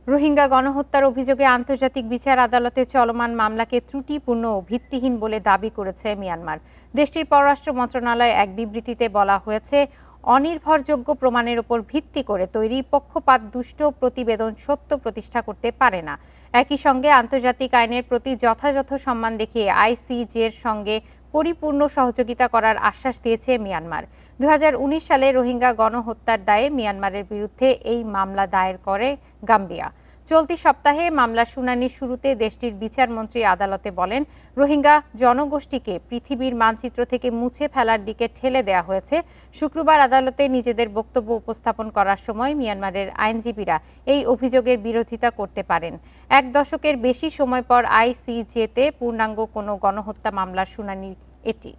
রোহিঙ্গা গণহত্যার অভিযোগে আন্তর্জাতিক বিচার আদালতে চলমান মামলাকে ত্রুটিপূর্ণ ও ভিত্তিহীন বলে দাবি করেছে মিয়ানমার। দেশটির পররাষ্ট্র মন্ত্রণালয়ে এক বিবৃতিতে বলা হয়েছে, অনির্ভরযোগ্য প্রমাণের উপর ভিত্তি করে তৈরি পক্ষপাতদুষ্ট প্রতিবেদন সত্য প্রতিষ্ঠা করতে পারে না। একই সঙ্গে আন্তর্জাতিক আইনের প্রতি যথাযথ সম্মান দেখিয়ে আইসিজের সঙ্গে পরিপূর্ণ সহযোগিতা করার আশ্বাস দিয়েছে মিয়ানমার। 2019 সালে রোহিঙ্গা গণহত্যার দায়ে মিয়ানমারের বিরুদ্ধে এই মামলা দায়ের করে গাম্বিয়া। চলতি সপ্তাহে মামলার শুনানির শুরুতে দেশটির বিচারমন্ত্রী আদালতে বলেন, রোহিঙ্গা জনগোষ্ঠীকে পৃথিবীর মানচিত্র থেকে মুছে ফেলার দিকে ঠেলে দেওয়া হয়েছে। শুক্রবার আদালতে নিজেদের বক্তব্য উপস্থাপন করার সময় মিয়ানমারের আইনজীবীরা এই অভিযোগের বিরোধিতা করতে পারেন। 1 দশকের বেশি সময় পর আইসিজেতে পূর্ণাঙ্গ কোনো গণহত্যা মামলার শুনানি এটি।